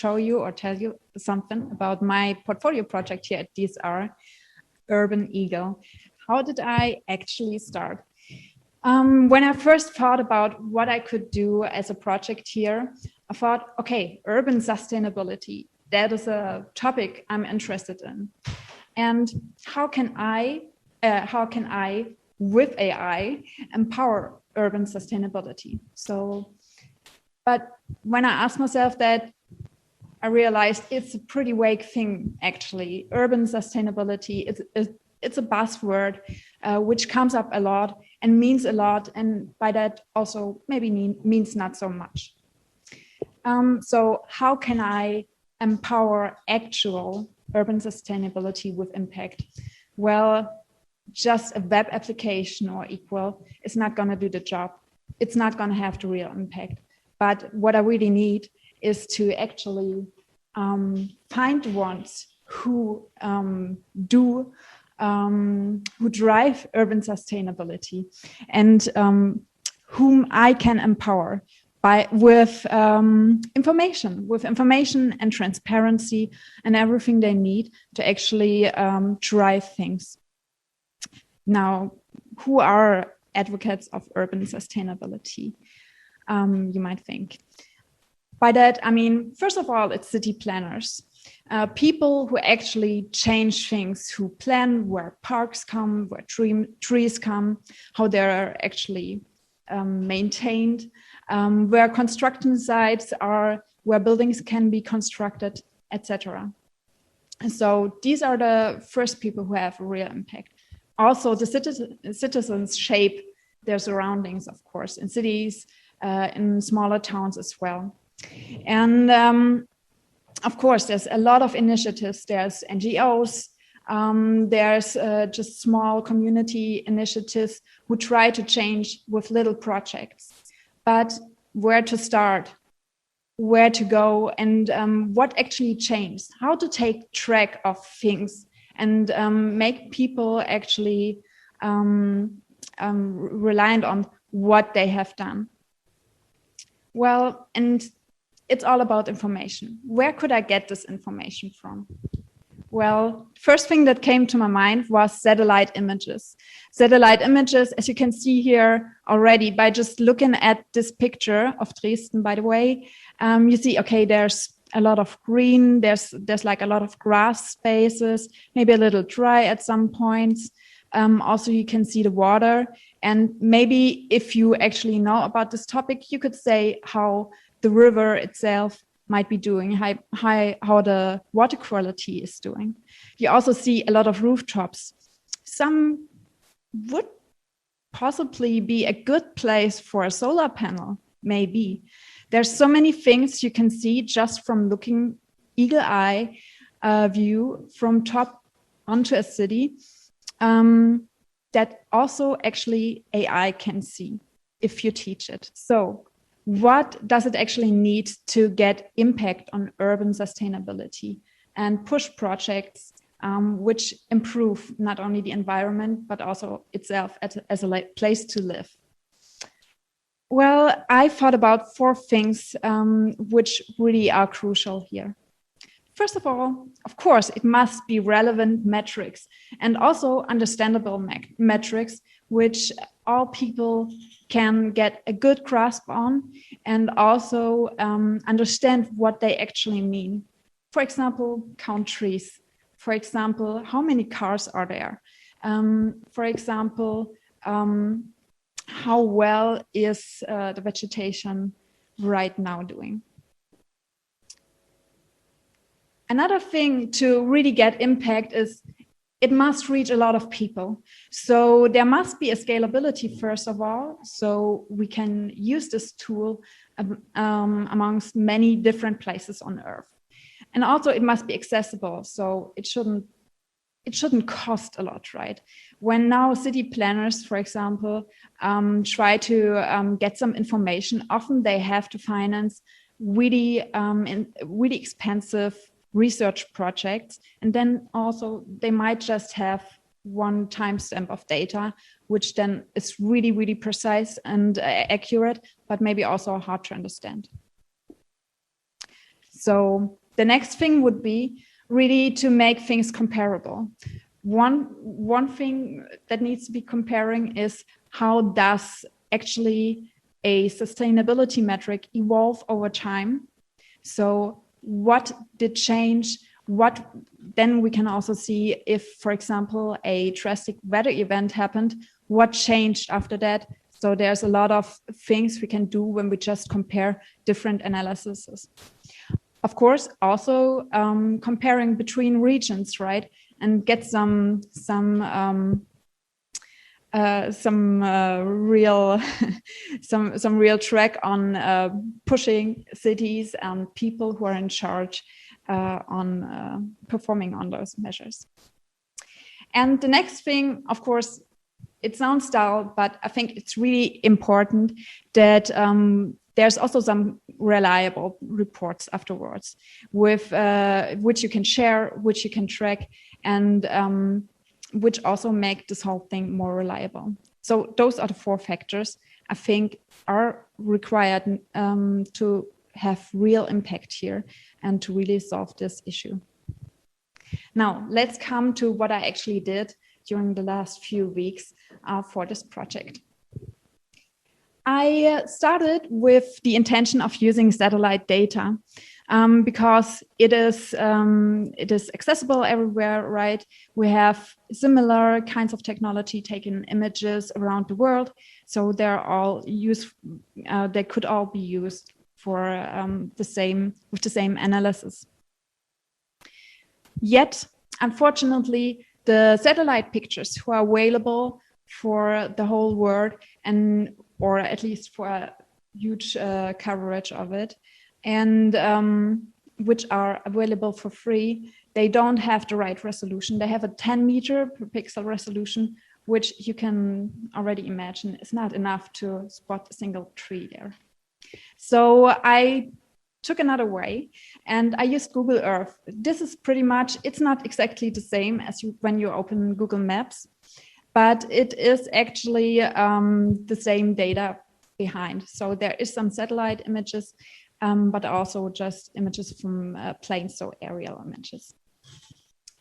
show you or tell you something about my portfolio project here at DSR, Urban Eagle. How did I actually start? When I first thought about what I could do as a project here, I thought, okay, urban sustainability, that is a topic I'm interested in. And how can I, with AI, empower urban sustainability? But when I asked myself that, I realized it's a pretty vague thing, actually. Urban sustainability, it's a buzzword which comes up a lot and means a lot, and by that also maybe means not so much. So how can I empower actual urban sustainability with impact? Well, just a web application or equal is not going to do the job. It's not going to have the real impact. But what I really need is to actually find the ones who drive urban sustainability and whom I can empower with information and transparency and everything they need to actually drive things. Now, who are advocates of urban sustainability? You might think. By that, I mean, first of all, it's city planners. People who actually change things, who plan where parks come, where trees come, how they're actually maintained, where construction sites are, where buildings can be constructed, etc. So these are the first people who have a real impact. Also, the citizens shape their surroundings, of course, in cities, in smaller towns as well. And of course, there's a lot of initiatives. There's NGOs, there's just small community initiatives who try to change with little projects. But where to start, where to go, and what actually changed, how to take track of things and make people actually reliant on what they have done. Well, and it's all about information. Where could I get this information from? Well, first thing that came to my mind was satellite images. Satellite images, as you can see here already, by just looking at this picture of Dresden, by the way, you see, okay, there's a lot of green, there's like a lot of grass spaces, maybe a little dry at some points. Also, you can see the water. And maybe if you actually know about this topic, you could say how the river itself might be doing, how the water quality is doing. You also see a lot of rooftops. Some would possibly be a good place for a solar panel, maybe. There's so many things you can see just from looking eagle eye view from top onto a city that also actually AI can see if you teach it. So what does it actually need to get impact on urban sustainability and push projects which improve not only the environment, but also itself as a place to live? Well, I thought about 4 things which really are crucial here. First of all, of course, it must be relevant metrics and also understandable metrics, which all people can get a good grasp on and also understand what they actually mean. For example, count trees. For example, how many cars are there? For example, how well is the vegetation right now doing? Another thing to really get impact is it must reach a lot of people. So there must be a scalability, first of all, so we can use this tool amongst many different places on Earth. And also it must be accessible, so it shouldn't cost a lot, right? When now city planners, for example, try to get some information, often they have to finance really expensive research projects, and then also they might just have one timestamp of data, which then is really, really precise and accurate, but maybe also hard to understand. So the next thing would be really to make things comparable. One thing that needs to be comparing is how does actually a sustainability metric evolve over time. So what did change? What then we can also see if, for example, a drastic weather event happened, what changed after that? So there's a lot of things we can do when we just compare different analyses. Of course, also comparing between regions, right? And get some real some real track on pushing cities and people who are in charge on performing on those measures. And the next thing, of course, it sounds dull, but I think it's really important that there's also some reliable reports afterwards with which you can share, which you can track, and which also make this whole thing more reliable. So those are the 4 factors I think are required to have real impact here and to really solve this issue. Now, let's come to what I actually did during the last few weeks for this project. I started with the intention of using satellite data because it is accessible everywhere, right? We have similar kinds of technology taking images around the world, so they're all they could all be used for the same analysis. Yet, unfortunately, the satellite pictures who are available for the whole world or at least for a huge coverage of it, and which are available for free, they don't have the right resolution. They have a 10 meter per pixel resolution, which you can already imagine is not enough to spot a single tree there. So I took another way and I used Google Earth. This is pretty much, it's not exactly the same as when you open Google Maps, but it is actually the same data behind. So there is some satellite images, but also just images from planes, so aerial images.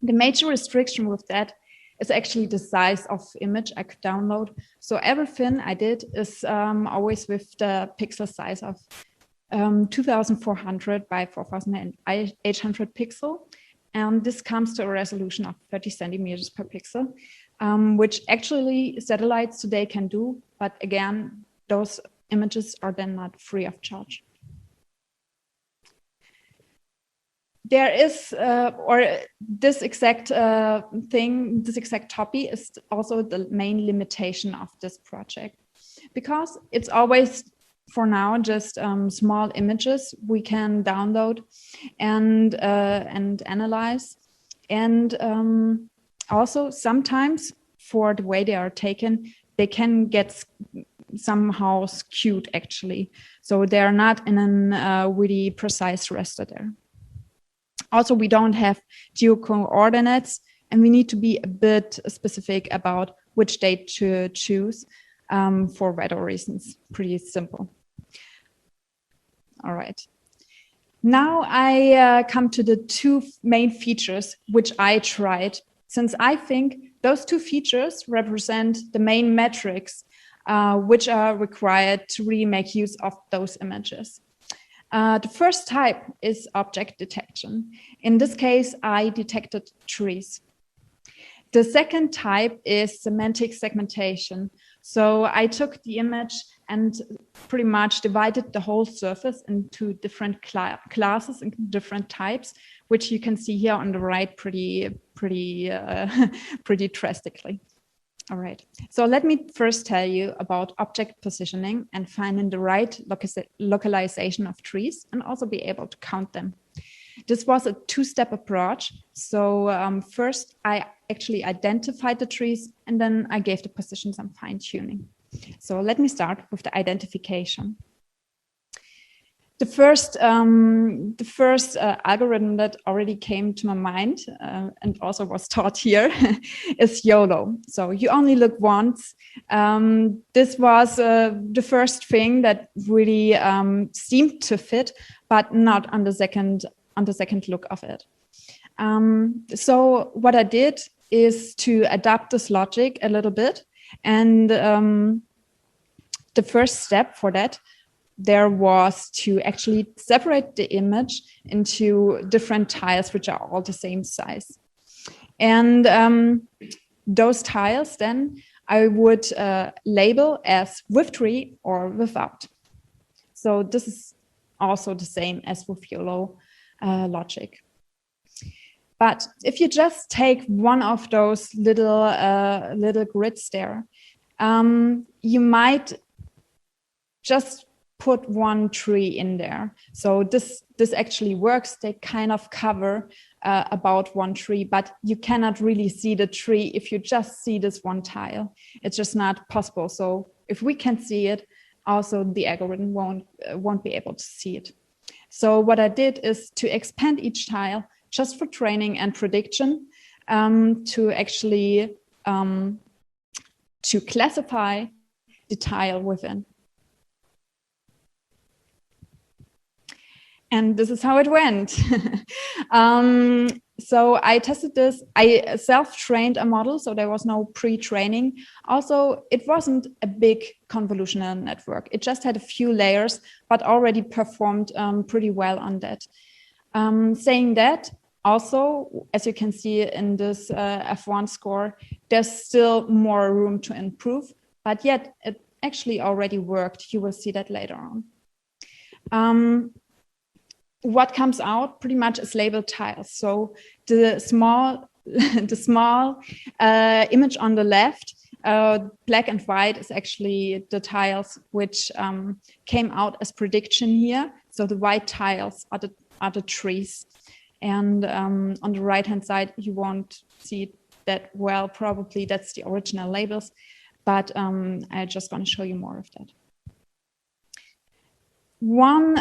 The major restriction with that is actually the size of image I could download. So everything I did is always with the pixel size of 2400 by 4800 pixel. And this comes to a resolution of 30 centimeters per pixel, which actually satellites today can do. But again, those images are then not free of charge. There is, or this exact thing, this exact topic is also the main limitation of this project, because it's always, for now, just small images we can download and analyze, and also sometimes for the way they are taken, they can get somehow skewed actually, so they are not in a really precise raster there. Also, we don't have geo-coordinates, and we need to be a bit specific about which date to choose for weather reasons. Pretty simple. All right. Now I come to the 2 main features which I tried, since I think those 2 features represent the main metrics which are required to really make use of those images. The first type is object detection. In this case, I detected trees. The second type is semantic segmentation. So I took the image and pretty much divided the whole surface into different classes and different types, which you can see here on the right pretty drastically. All right, so let me first tell you about object positioning and finding the right localization of trees and also be able to count them. This was a 2-step approach. So first I actually identified the trees and then I gave the position some fine tuning. So let me start with the identification. The first algorithm that already came to my mind and also was taught here is YOLO. So you only look once. This was the first thing that really seemed to fit, but not on the second look of it. So what I did is to adapt this logic a little bit, and the first step for that there was to actually separate the image into different tiles which are all the same size. And those tiles then I would label as with tree or without. So this is also the same as with YOLO logic. But if you just take one of those little grids there, you might just put one tree in there. So this actually works. They kind of cover about one tree, but you cannot really see the tree if you just see this one tile. It's just not possible. So if we can see it, also the algorithm won't be able to see it. So what I did is to expand each tile just for training and prediction, to actually to classify the tile within. And this is how it went. So I tested this. I self-trained a model, so there was no pre-training. Also, it wasn't a big convolutional network. It just had a few layers, but already performed pretty well on that. Saying that, also, as you can see in this F1 score, there's still more room to improve, but yet it actually already worked. You will see that later on. What comes out pretty much is labeled tiles. So the small image on the left, black and white, is actually the tiles which came out as prediction here. So the white tiles are the trees. And on the right-hand side, you won't see that well, probably that's the original labels, but I'm just going to show you more of that. One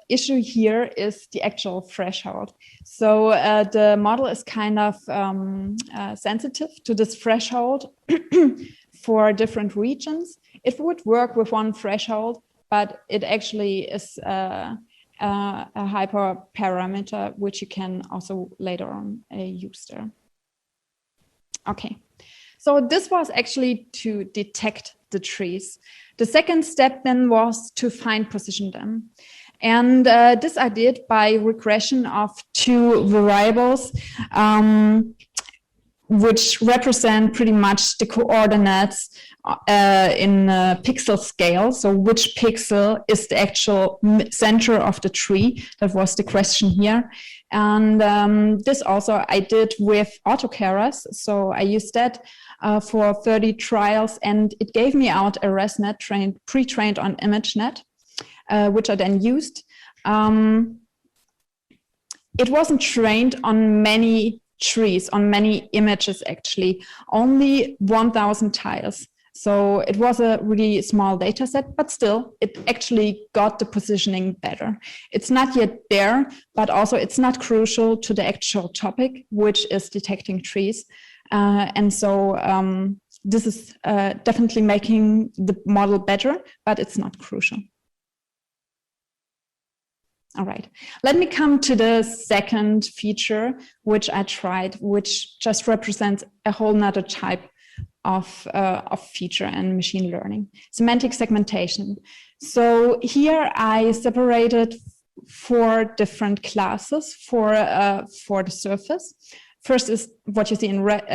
issue here is the actual threshold. So the model is kind of sensitive to this threshold for different regions. It would work with one threshold, but it actually is a hyperparameter, which you can also later on use there. Okay, so this was actually to detect the trees. The second step then was to position them. And this I did by regression of two variables, which represent pretty much the coordinates in pixel scale. So which pixel is the actual center of the tree? That was the question here. And this also I did with AutoKeras. So I used that for 30 trials, and it gave me out a ResNet pre-trained on ImageNet, which I then used. It wasn't trained on many trees, on many images actually, only 1,000 tiles. So it was a really small data set, but still it actually got the positioning better. It's not yet there, but also it's not crucial to the actual topic, which is detecting trees. And so this is definitely making the model better, but it's not crucial. All right, let me come to the second feature, which I tried, which just represents a whole nother type of feature and machine learning, semantic segmentation. So here I separated 4 different classes for the surface. First is what you see in red,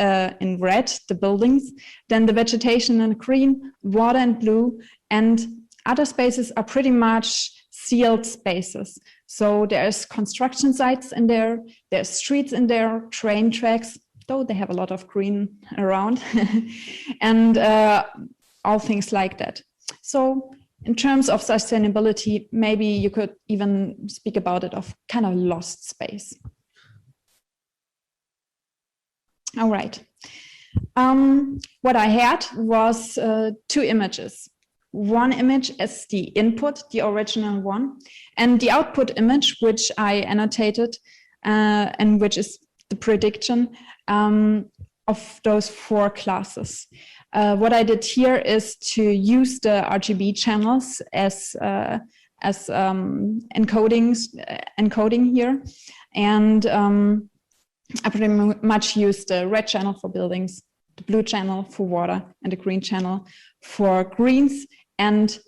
the buildings, then the vegetation in green, water in blue, and other spaces are pretty much sealed spaces. So there's construction sites in there, there's streets in there, train tracks, though they have a lot of green around, and all things like that. So in terms of sustainability, maybe you could even speak about it of kind of lost space. All right. What I had was 2 images. One image as the input, the original one, and the output image, which I annotated, and which is the prediction of those 4 classes. What I did here is to use the RGB channels as as encoding here. And I pretty much use the red channel for buildings, the blue channel for water, and the green channel for greens. And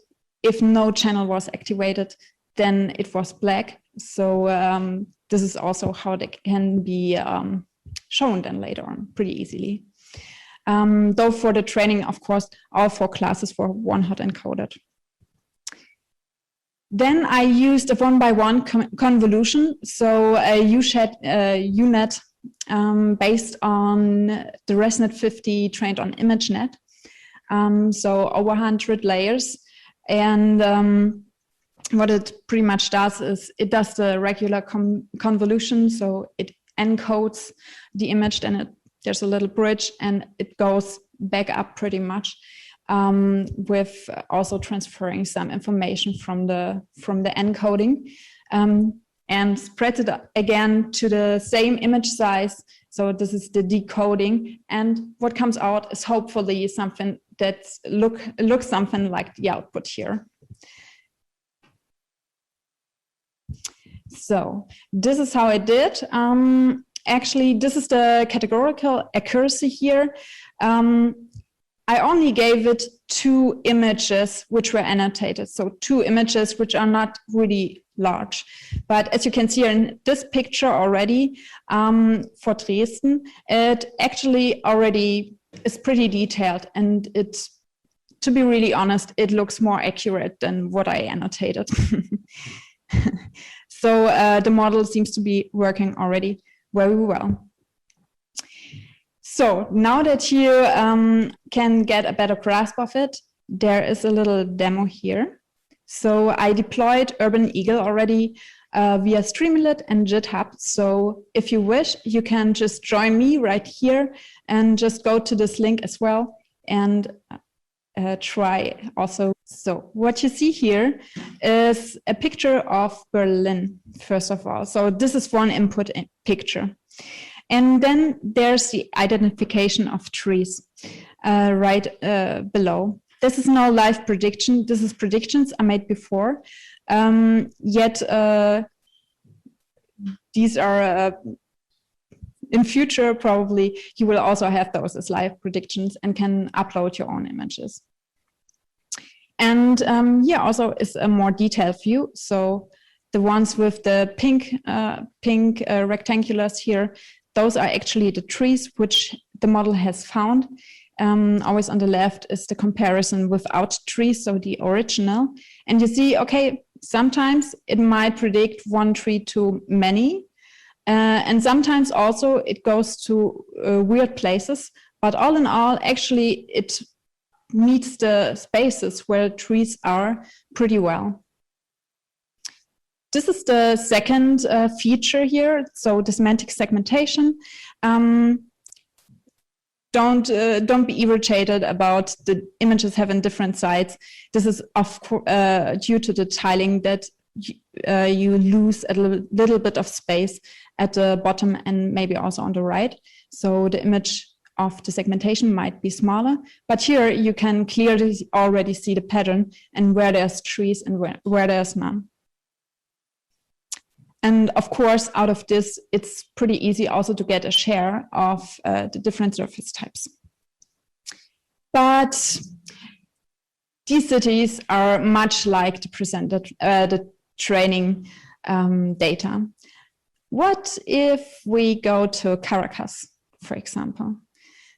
if no channel was activated, then it was black. So this is also how they can be shown then later on pretty easily. Though for the training, of course, all 4 classes were one-hot encoded. Then I used a one-by-one convolution, so a UNet based on the ResNet 50 trained on ImageNet, so over 100 layers. And what it pretty much does is it does the regular convolution, so it encodes the image, then there's a little bridge, and it goes back up pretty much, with also transferring some information from the encoding, and spreads it again to the same image size. So this is the decoding, and what comes out is hopefully something that looks something like the output here. So this is how I did. Actually, this is the categorical accuracy here. I only gave it 2 images which were annotated, so 2 images which are not really large. But as you can see in this picture already, for Dresden, it actually already is pretty detailed, and to be really honest, it looks more accurate than what I annotated. So the model seems to be working already very well. So now that you can get a better grasp of it, there is a little demo here. So I deployed Urban Eagle already via Streamlit and GitHub. So if you wish, you can just join me right here and just go to this link as well and try also. So what you see here is a picture of Berlin, first of all. So this is one input picture. And then there's the identification of trees right below. This is no live prediction. This is predictions I made before. Yet these are, in future, probably you will also have those as live predictions and can upload your own images. And yeah, also is a more detailed view. So the ones with the pink rectangulars here, those are actually the trees which the model has found. Always on the left is the comparison without trees, so the original. And you see, okay, sometimes it might predict one tree too many. And sometimes also it goes to weird places. But all in all, actually, it meets the spaces where trees are pretty well. This is the second feature here, so the semantic segmentation. Don't be irritated about the images having different sides. This is due to the tiling that you lose a little bit of space at the bottom and maybe also on the right. So the image of the segmentation might be smaller, but here you can clearly already see the pattern and where there's trees and where there's none. And of course, out of this, it's pretty easy also to get a share of the different surface types. But these cities are much like the presented, the training data. What if we go to Caracas, for example?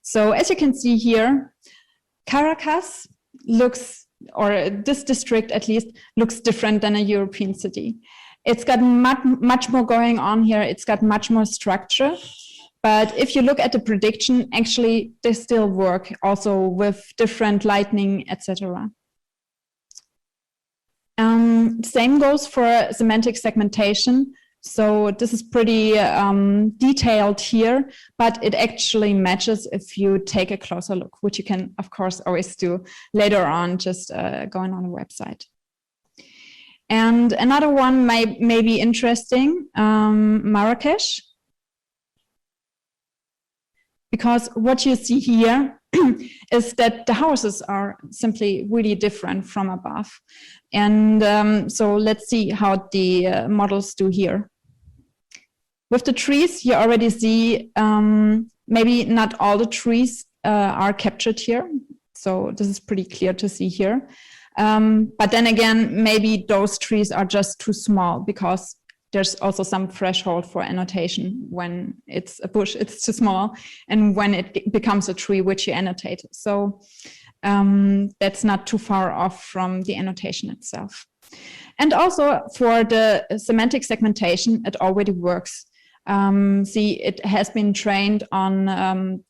So as you can see here, Caracas looks, or this district at least, looks different than a European city. It's got much more going on here. It's got much more structure. But if you look at the prediction, actually, they still work also with different lighting, etc. Same goes for semantic segmentation. So this is pretty detailed here, but it actually matches if you take a closer look, which you can, of course, always do later on, just going on a website. And another one may be interesting, Marrakesh, because what you see here is that the houses are simply really different from above. And so let's see how the models do here. With the trees, you already see maybe not all the trees are captured here. So this is pretty clear to see here. But then again, maybe those trees are just too small because there's also some threshold for annotation. When it's a bush, it's too small. And when it becomes a tree, which you annotate. So that's not too far off from the annotation itself. And also for the semantic segmentation, it already works. See, it has been trained on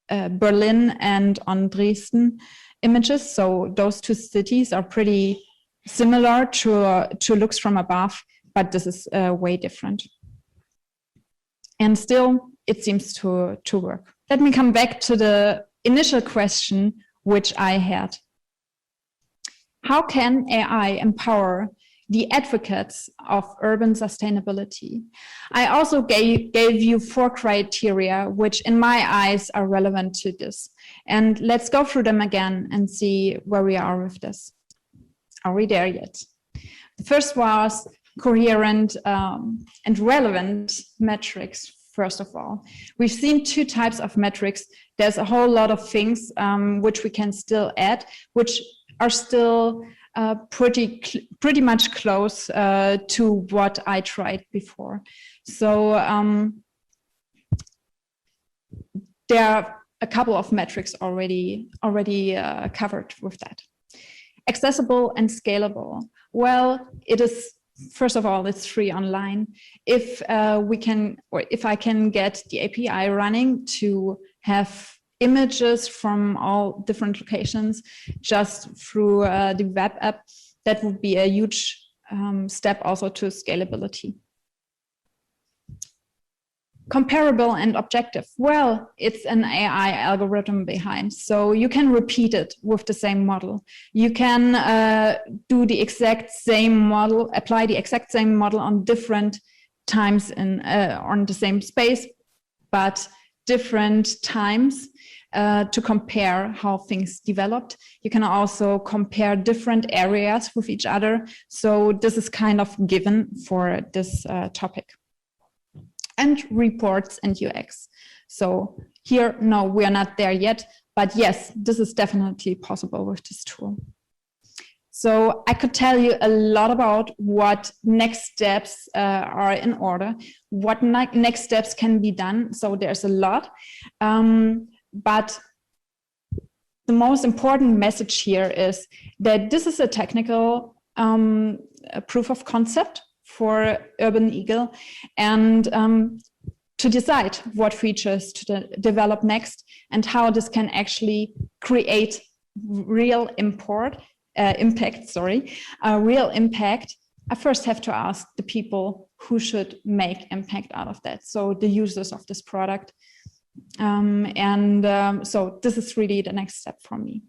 Berlin and on Dresden images. So those two cities are pretty similar to looks from above, but this is way different. And still, it seems to work. Let me come back to the initial question which I had. How can AI empower the advocates of urban sustainability? I also gave you 4 criteria, which in my eyes are relevant to this. And let's go through them again and see where we are with this. Are we there yet? The first was coherent and relevant metrics, first of all. We've seen 2 types of metrics. There's a whole lot of things which we can still add, which are still pretty much close to what I tried before. So there are a couple of metrics already covered with that. Accessible and scalable. Well, it is, first of all, it's free online. If I can get the API running to have images from all different locations just through the web app, that would be a huge step also to scalability. Comparable and objective. Well, it's an AI algorithm behind, so you can repeat it with the same model. You can do the exact same model, apply the exact same model on different times on the same space, but different times to compare how things developed. You can also compare different areas with each other. So this is kind of given for this topic. And reports and UX. So here, no, we are not there yet, but yes, this is definitely possible with this tool. So I could tell you a lot about what next steps are in order, what next steps can be done. So there's a lot, but the most important message here is that this is a technical proof of concept for Urban Eagle, and to decide what features to develop next and how this can actually create real impact, I first have to ask the people who should make impact out of that. So the users of this product. So this is really the next step for me.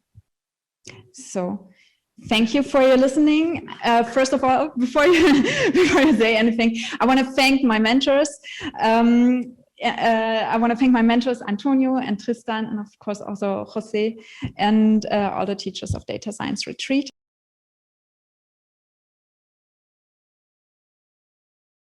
So thank you for your listening. First of all, before you say anything, I want to thank my mentors. Antonio and Tristan, and of course also Jose, and all the teachers of Data Science Retreat.